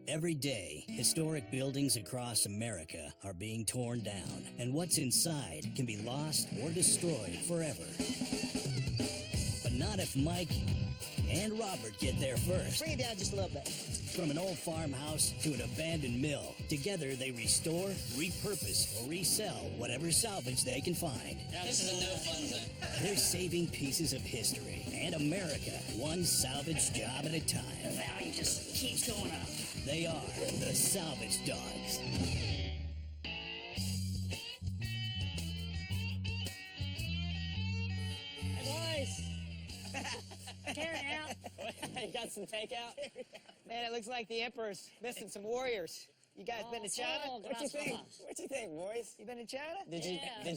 Every day, historic buildings across America are being torn down, and what's inside can be lost or destroyed forever. But not if Mike and Robert get there first. Bring it down just a little bit. From an old farmhouse to an abandoned mill, together they restore, repurpose, or resell whatever salvage they can find. Now, this is a no-fun zone. They're saving pieces of history and America, one salvage job at a time. The value just keeps going up. They are the Salvage Dawgs. Hey, boys. Carry out. You got some takeout? Man, it looks like the Emperor's missing some warriors. You guys been to China? What you think? What you think, boys? You been to China? Did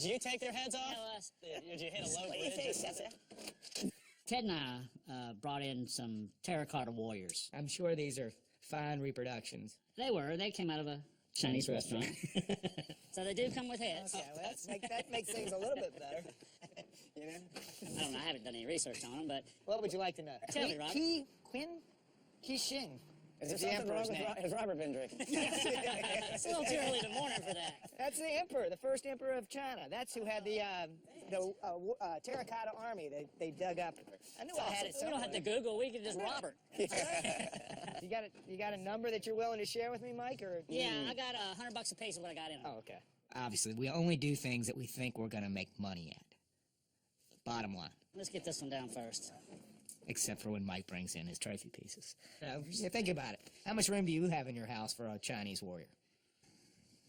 you take their heads off? Did you hit a low bridge? Ted and I brought in some terracotta warriors. I'm sure these are fine reproductions. They were. They came out of a Chinese restaurant. So they do come with heads. Okay, well, that makes things a little bit better. You know? I don't know. I haven't done any research on them, but What would you like to know? Tell me, Robert. Qi Xing. Is there the something Emperor's wrong with name. Has Robert been drinking? it's a little too early in the morning for that. That's the Emperor, the first Emperor of China. That's who had the terracotta army they dug up. I knew I had it We somewhere. don't have to Google. We can just Robert. You got a number that you're willing to share with me, Mike? Or Yeah, I got $100 a piece of what I got in them. Oh, okay. Obviously, we only do things that we think we're going to make money at. Bottom line. Let's get this one down first. Except for when Mike brings in his trophy pieces. Now, think about it. How much room do you have in your house for a Chinese warrior?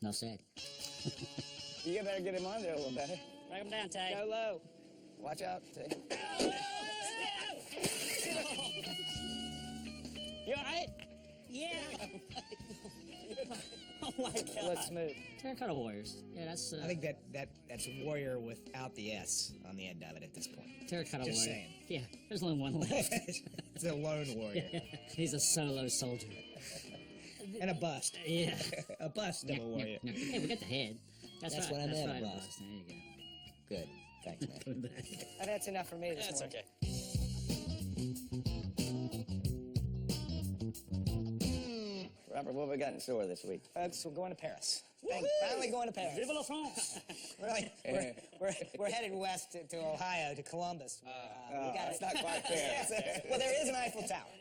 No said. You better get him on there a little better. Break them down, Tay. Go low. Watch out. You all right? Yeah. Oh, my God. Looks smooth. Terracotta warriors. Yeah, that's... I think that's warrior without the S on the end of it at this point. terracotta Just warrior. saying. Yeah, there's only one left. It's a lone warrior. He's a solo soldier. And a bust. Yeah. A bust of a warrior. Hey, we got the head. That's That's right. what I That's meant, right, boss. There you go. Good. Thanks, man. That's enough for me this That's morning. okay. Robert, what we got in store this week? Folks, we're going to Paris. Finally going to Paris. Vive la France! We're headed west to Ohio, to Columbus. It's not quite fair. Well, there is an Eiffel Tower.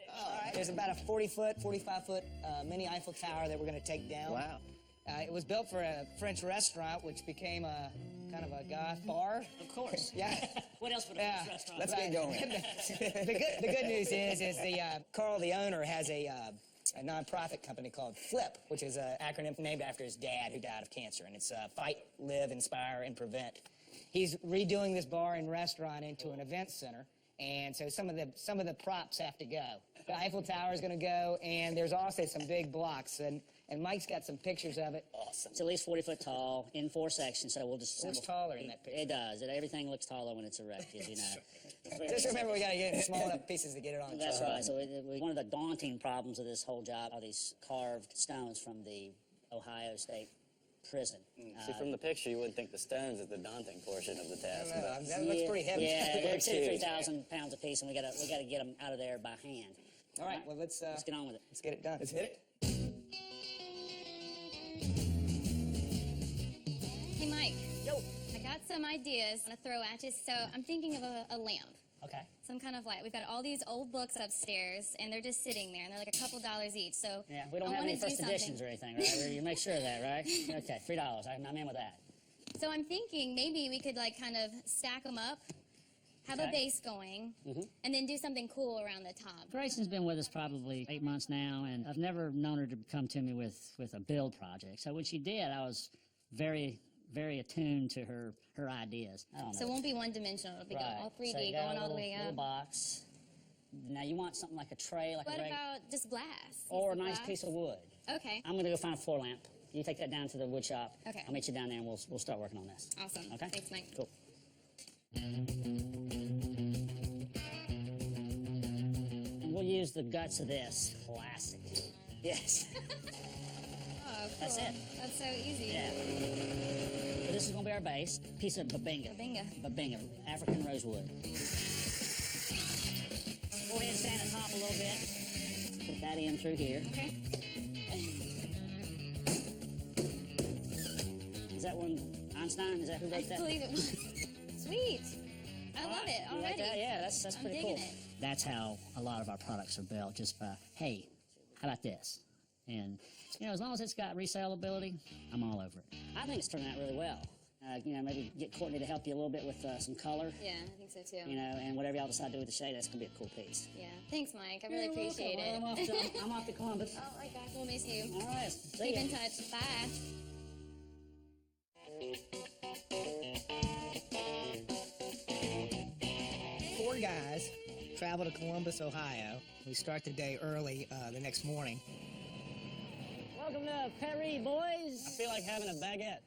There's about a 40-foot, 45-foot mini Eiffel Tower that we're going to take down. Wow. It was built for a French restaurant, which became a kind of a goth bar. Of course. Yeah. What else would a Yeah. restaurant Let's get going. The good news is Carl, the owner, has a nonprofit company called FLIP, which is an acronym named after his dad who died of cancer, and it's Fight, Live, Inspire, and Prevent. He's redoing this bar and restaurant into an event center, and so some of the props have to go. The Eiffel Tower is going to go, and there's also some big blocks, and Mike's got some pictures of it. It's at least 40 foot tall in 4 sections, so we'll just... It looks taller in that picture. It does. Everything looks taller when it's erected, you know. Just remember, we got to get it in small enough pieces to get it on. That's right. So one of the daunting problems of this whole job are these carved stones from the Ohio State Prison. See, from the picture, you wouldn't think the stones is the daunting portion of the task. but- That looks pretty heavy. Yeah, they're Looks 2,000 to huge. 3,000 pounds a piece, and we gotta get them out of there by hand. All right, well, let's get on with it. Let's get it done. Let's hit it. Hey, Mike. Yo. I got some ideas to throw at you. So I'm thinking of a lamp. Okay. Some kind of light. We've got all these old books upstairs, and they're just sitting there, and they're like a couple dollars each. So Yeah, we don't I have any wanna do first editions or anything, right? You make sure of that, right? Okay, $3. I'm in with that. So I'm thinking maybe we could like kind of stack them up, have a Okay. base going, and then do something cool around the top. Grayson's been with us probably 8 months now, and I've never known her to come to me with a build project. So when she did, I was very, very attuned to her ideas. I don't know. So it won't be one-dimensional. It'll be all 3D, So you got going a all the little, way little up. box. Now you want something like a tray, like What a regular, about just glass? or a Use the nice glass? piece of wood. Okay. I'm gonna go find a floor lamp. You take that down to the wood shop. Okay. I'll meet you down there, and we'll start working on this. Awesome. Okay. Thanks, Mike. Cool. We'll use the guts of this. Classic. Yes. Oh, cool. That's it. That's so easy. Yeah. So this is gonna be our base. Piece of babinga. Babinga. African rosewood. Go ahead and stand it top a little bit. Put that in through here. Okay. And Is that one Einstein? Is that who I wrote that? believe it was. Sweet. I love it You like already. that? Yeah, that's I'm pretty digging cool. it. That's how a lot of our products are built, just by, hey, how about this? And, you know, as long as it's got resaleability, I'm all over it. I think it's turning out really well. You know, maybe get Courtney to help you a little bit with some color. Yeah, I think so too. You know, and whatever y'all decide to do with the shade, that's going to be a cool piece. Yeah. Thanks, Mike. I really You're appreciate welcome. it. I'm off to Columbus. All right, guys. We'll miss you. All right. See Keep ya. in touch. Bye. Four guys travel to Columbus, Ohio. We start the day early the next morning. Welcome to Paris, boys. I feel like having a baguette.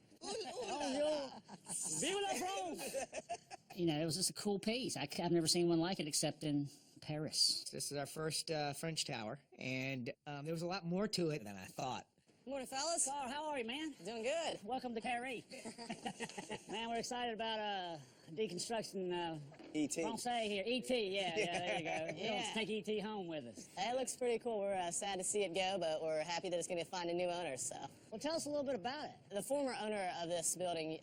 You know, it was just a cool piece. I've never seen one like it except in Paris. This is our first French tower, and there was a lot more to it than I thought. Morning, fellas. Carl, how are you, man? Doing good. Welcome to Paris. Man, we're excited about deconstruction E.T. Francais here. E.T., yeah, there you go. We're going Yeah. to take E.T. home with us. It looks pretty cool. We're sad to see it go, but we're happy that it's going to find a new owner. So, Well, tell us a little bit about it. the former owner of this building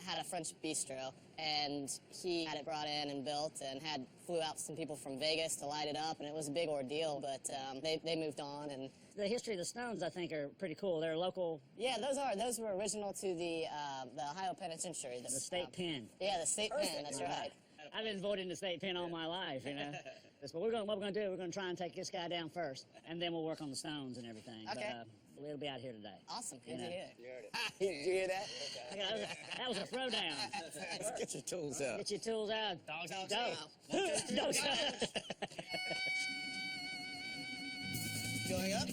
had a French bistro, and he had it brought in and built, and flew out some people from Vegas to light it up, and it was a big ordeal. But they moved on, and The history of the stones, I think, are pretty cool. They're local, yeah, those were original to the Ohio Penitentiary. the state pen. Yeah, the state pen. That's right. I've been voting the state pen all my life, you know. But what we're going to do, we're going to try and take this guy down first, and then we'll work on the stones and everything. Okay. But it'll be out here today. Awesome. Good to Yeah. hear. Did you hear that? That was a throwdown. Let's get your tools out. Get your tools out. Dogs Dogs. Going up?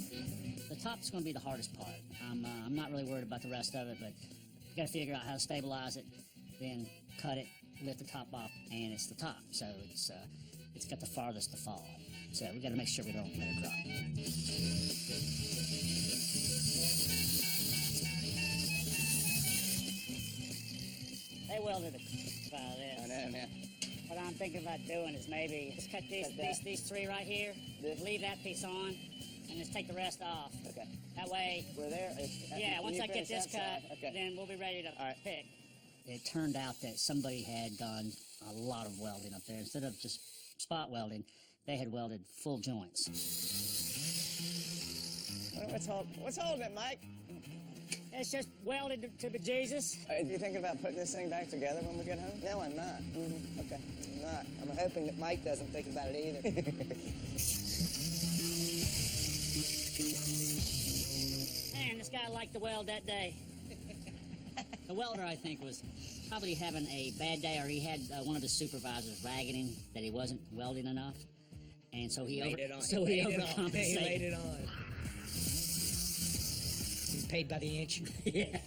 The top's going to be the hardest part. I'm not really worried about the rest of it, but you got to figure out how to stabilize it, then cut it, lift the top off, and it's the top. So it's got the farthest to fall. So we got to make sure we don't let it drop. They welded the out of this. I know, man. What I'm thinking about doing is maybe just cut these three right here, leave that piece on, and just take the rest off. Okay. That way, We're there. yeah, once I get this cut, okay. then we'll be ready to pick. It turned out that somebody had done a lot of welding up there. Instead of just spot welding, they had welded full joints. What's holding it, Mike? It's just welded to bejesus. Are you thinking about putting this thing back together when we get home? No, I'm not. Okay, I'm not. I'm hoping that Mike doesn't think about it either. Man, this guy liked to weld that day. The welder, I think, was probably having a bad day, or he had one of his supervisors ragging him that he wasn't welding enough, and so he overcompensated. He laid it on. He's paid by the inch. Yeah.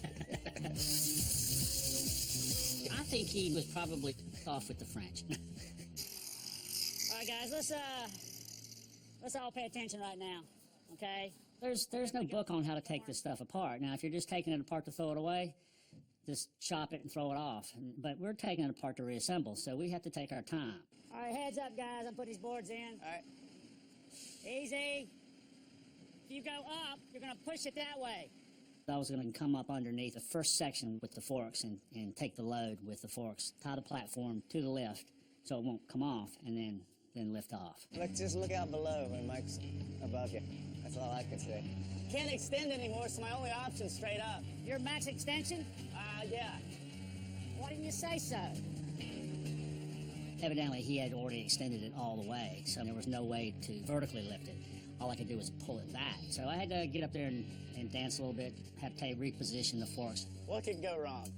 I think he was probably off with the French. All right, guys, let's all pay attention right now, okay? There's no book on how to take this stuff apart. Now, if you're just taking it apart to throw it away, just chop it and throw it off. But we're taking it apart to reassemble, so we have to take our time. All right, heads up, guys. I'm putting these boards in. All right. Easy. If you go up, you're going to push it that way. I was going to come up underneath the first section with the forks and take the load with the forks, tie the platform to the lift so it won't come off, and then lift off. Just look out below when Mike's above you. That's all I can say. Can't extend anymore, so my only option's straight up. Your max extension? Yeah. Why didn't you say so? Evidently, he had already extended it all the way, so there was no way to vertically lift it. All I could do was pull it back. So I had to get up there and dance a little bit, have to reposition the forks. What could go wrong?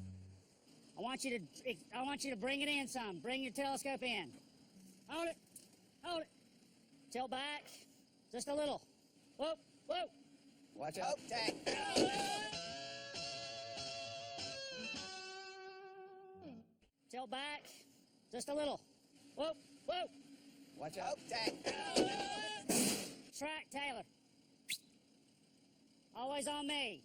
I want you to bring it in some. Bring your telescope in. Hold it. Hold it. Tilt back. Just a little. Whoa, whoa. Watch out. Tag. Tilt back. Just a little. Whoa, whoa. Watch out. Tag. Track, Taylor. Always on me.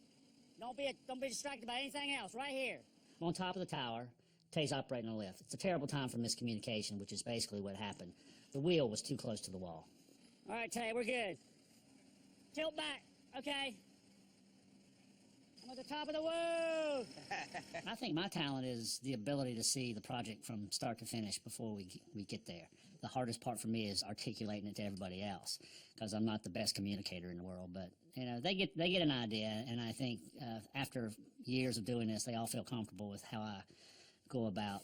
Don't be distracted by anything else. Right here. I'm on top of the tower. Tay's operating the lift. It's a terrible time for miscommunication, which is basically what happened. The wheel was too close to the wall. All right, Tay, we're good. Tilt back, okay? I'm at the top of the world. I think my talent is the ability to see the project from start to finish before we get there. The hardest part for me is articulating it to everybody else because I'm not the best communicator in the world. But you know, they get an idea, and I think after years of doing this, they all feel comfortable with how I go about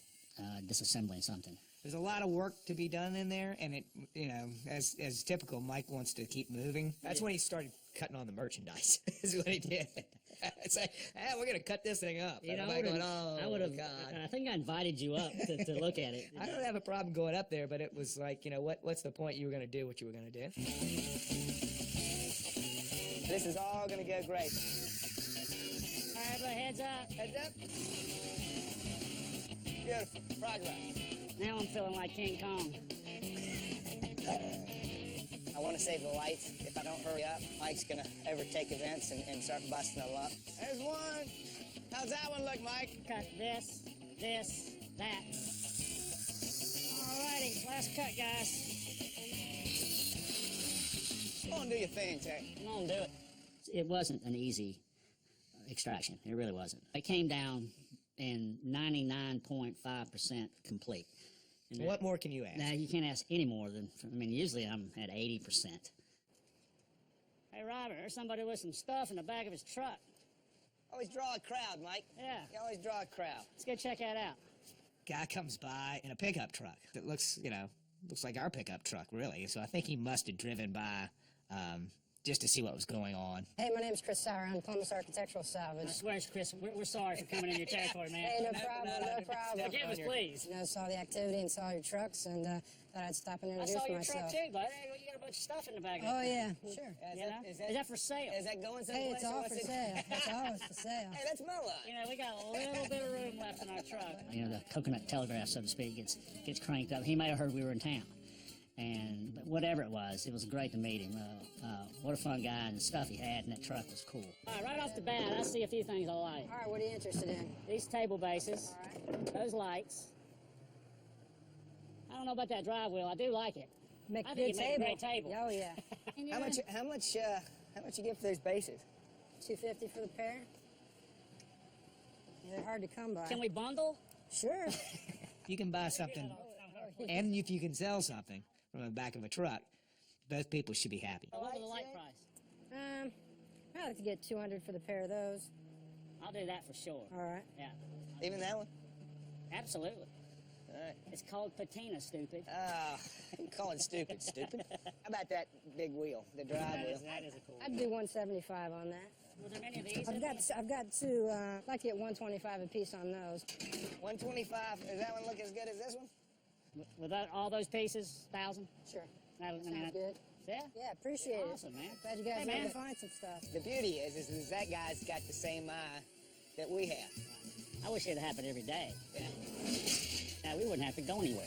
disassembling something. There's a lot of work to be done in there, and it, you know, as typical, Mike wants to keep moving. That's when he started cutting on the merchandise. Is what he did. It's like, we're gonna cut this thing up. You know, I would have. God. I think I invited you up to look at it. I don't have a problem going up there, but it was like, you know, what's the point? You were gonna do what you were gonna do. This is all gonna go great. All right, everybody, heads up. Heads up. Beautiful. Progress. Now I'm feeling like King Kong. I want to save the lights. If I don't hurry up, Mike's going to overtake events and start busting them up. There's one. How's that one look, Mike? Cut this, that. Alrighty, last cut, guys. Go on, do your thing, Jay. Come on, do it. It wasn't an easy extraction. It really wasn't. It came down in 99.5% complete. And What more can you ask? now you can't ask any more than, I mean, usually I'm at 80%. Hey, Robert, there's somebody with some stuff in the back of his truck. Always draw a crowd, Mike. Yeah. You always draw a crowd. Let's go check that out. Guy comes by in a pickup truck that looks, you know, looks like our pickup truck, really. So I think he must have driven by just to see what was going on. Hey, my name's Chris Sauer. I'm Columbus Architectural Salvage. I swear, Chris, we're sorry for coming in your territory, man. Hey, no problem, no problem. Forgive us, please. You know, saw the activity and saw your trucks, and thought I'd stop and I introduce saw your myself. truck too, bud. Hey, you got a bunch of stuff in the back of it. Oh, yeah, sure. Is that for sale? Is that going someplace? Hey, it's or all what's for it- sale. It's always for sale. Hey, that's Mola. You know, we got a little bit of room left in our truck. You know, the coconut telegraph, so to speak, gets cranked up. He might have heard we were in town. And but whatever it was great to meet him. What a fun guy, and the stuff he had in that truck was cool. All right, right off the bat, I see a few things I like. All right, what are you interested in? These table bases, those lights. I don't know about that drive wheel. I do like it. Make I a think good you make a table. great table. Oh, yeah. How much you get for those bases? $250 for the pair. Yeah, they're hard to come by. Can we bundle? Sure. You can buy something, and if you can sell something from the back of a truck, both people should be happy. What was the light price? I'd like to get $200 for the pair of those. I'll do that for sure. All right. Yeah, Even that one? absolutely. All right. It's called patina, stupid. You call it stupid, stupid. How about that big wheel, the drive wheel? That is a cool. I'd do $175 on that. Was there many of these? I've got two. I'd like to get $125 a piece on those. 125. Does that one look as good as this one? With all those pieces, 1,000? Sure. That, Sounds good. Yeah? Yeah, appreciate it. Awesome, man. Glad you guys Hey, managed man. to find some stuff. The beauty is that guy's got the same eye that we have. I wish it happened every day. Yeah. Now, we wouldn't have to go anywhere.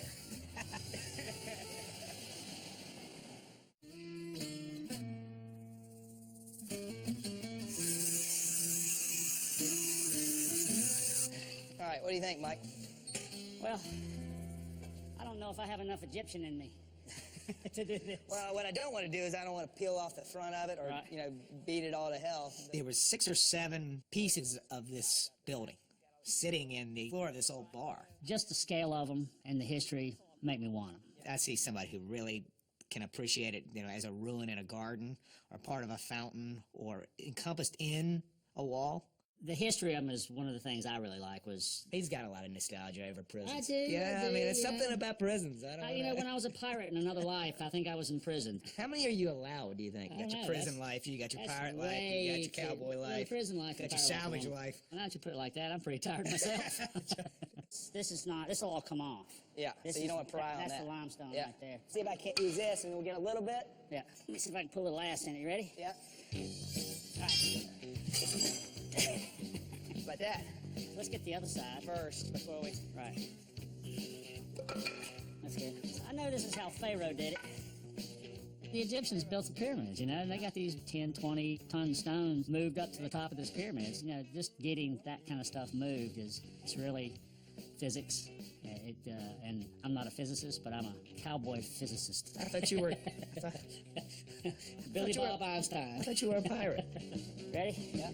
All right, what do you think, Mike? Well, I don't know if I have enough Egyptian in me to do this. Well, what I don't want to do is I don't want to peel off the front of it or, Right. beat it all to hell. There were 6 or 7 pieces of this building sitting in the floor of this old bar. Just the scale of them and the history make me want them. I see somebody who really can appreciate it, you know, as a ruin in a garden or part of a fountain or encompassed in a wall. The history of them is one of the things I really like. Was He's got a lot of nostalgia over prisons. I do, Yeah, I I mean, do, it's yeah. something about prisons. I don't you know, know. when I was a pirate in another life, I think I was in prison. How many are you allowed, do you think? You I got don't your know, prison that's- life, you got your That's pirate life, way you got your too- cowboy well, life, prison life, you got your and pirate salvage life. life. Now that you put it like that, I'm pretty tired myself. This will all come off. Yeah, This so you is- don't want to pry on That's that. the limestone Yeah. right there. See if I can't use this and we'll get a little bit. Yeah. Let me see if I can pull a little ass in it. You ready? Yeah. All right. About that Let's get the other side. first before we. Right. That's good. I know this is how Pharaoh did it. The Egyptians built the pyramids, you know, and they got these 10, 20-ton stones moved up to the top of these pyramids. You know, just getting that kind of stuff moved it's really physics. And I'm not a physicist, but I'm a cowboy physicist. I thought you were. Billy you were- Bob Einstein. I thought you were a pirate. Ready? Yeah.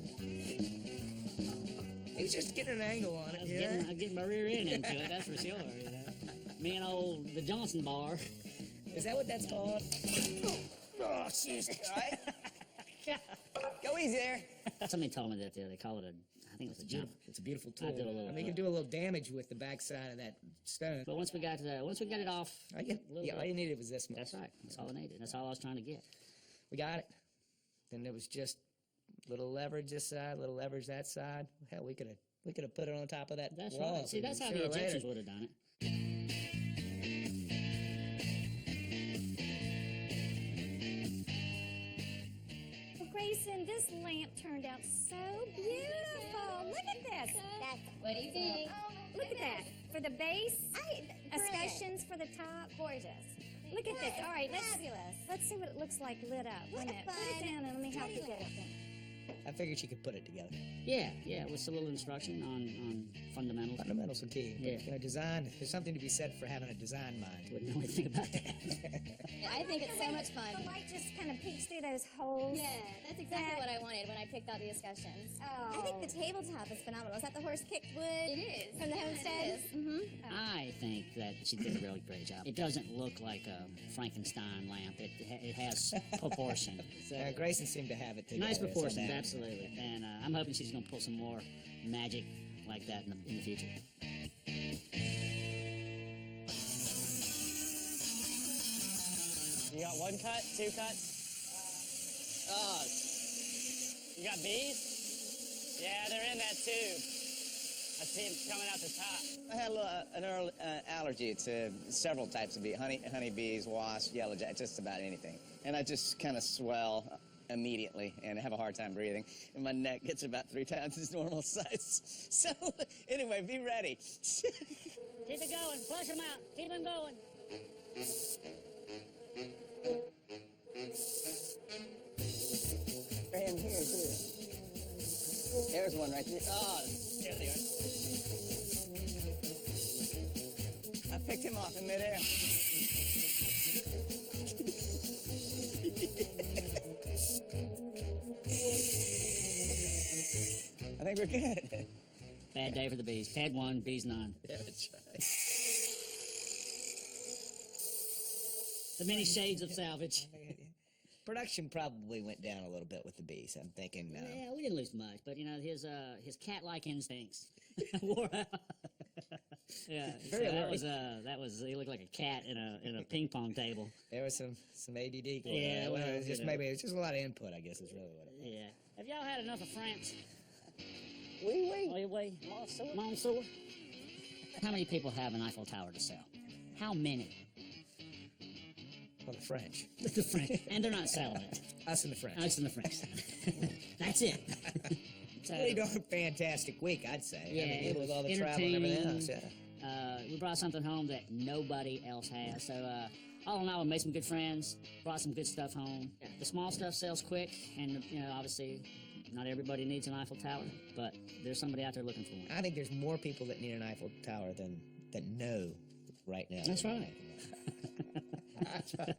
He's just getting an angle on it. I'm getting my rear end into it, that's for sure. You know? Me and the Johnson bar. Is that what that's called? Oh, jeez. All right. Go easy there. Somebody told me that they call it I think it was a jump. It's a beautiful I tool. did a little. I mean, you can do a little damage with the backside of that stone. But once we got it off, All you needed was this much. that's right. That's all I needed. That's all I was trying to get. We got it. Then there was just little leverage this side, little leverage that side. Hell, we could have put it on top of that That's wall. right. See, that's how Sooner the or later. Egyptians would have done it. Well, Grayson, this lamp turned out so beautiful. Look at this. What do you think? Look at that. For the base, Brilliant. escutcheons for the top. Gorgeous. Look at this. All right, Fabulous. let's see what it looks like lit up. Wait a minute. Put it down and let me help you get it. I figured she could put it together. Yeah, with a little instruction on fundamentals. Fundamentals are key. Yeah. But, design, there's something to be said for having a design mind. Wouldn't know anything about that. I think it's so much The fun. light just kind of peeks through those holes. Yeah, that's exactly what I wanted when I picked out the escutcheons. Oh. I think the tabletop is phenomenal. Is that the horse-kicked wood? It is. From the homestead? Mm-hmm. I think that she did a really great job. It doesn't look like a Frankenstein lamp. It has proportion. So, Grayson seemed to have it together. nice proportions, somehow. absolutely. And I'm hoping she's going to pull some more magic like that in the future. You got one cut, two cuts? Oh, you got bees? Yeah, they're in that tube. I see them coming out the top. I had an early allergy to several types of bees, honeybees, wasps, yellow jackets, just about anything. And I just kind of swell immediately and have a hard time breathing. And my neck gets about 3 times its normal size. So anyway, be ready. Keep it going. Flush them out. Keep them going. Right in here, too. There's one right there. Oh, there they are. I picked him off in midair. I think we're good. Bad day for the bees. Pad 1, bees none. Yeah, that's right. The many shades of salvage. Production probably went down a little bit with the bees. I'm thinking. Yeah, we didn't lose much, but his cat-like instincts wore out. Yeah, so Very that was he looked like a cat in a ping pong table. There was some ADD going Yeah, on. well, It was just you know. maybe it's just a lot of input. I guess is really what it was. Yeah. Have y'all had enough of France? Oui. Monsieur? How many people have an Eiffel Tower to sell? How many? Well, the French, The French, and they're not selling it. us and the French. Us and the French. That's it. So, Really doing a fantastic week, I'd say. Yeah, I mean, it with was all the travel and everything else. entertaining. Yeah. We brought something home that nobody else has. So all in all, we made some good friends, brought some good stuff home. The small stuff sells quick, and obviously, not everybody needs an Eiffel Tower, but there's somebody out there looking for one. I think there's more people that need an Eiffel Tower than know right now. That's right. That's right.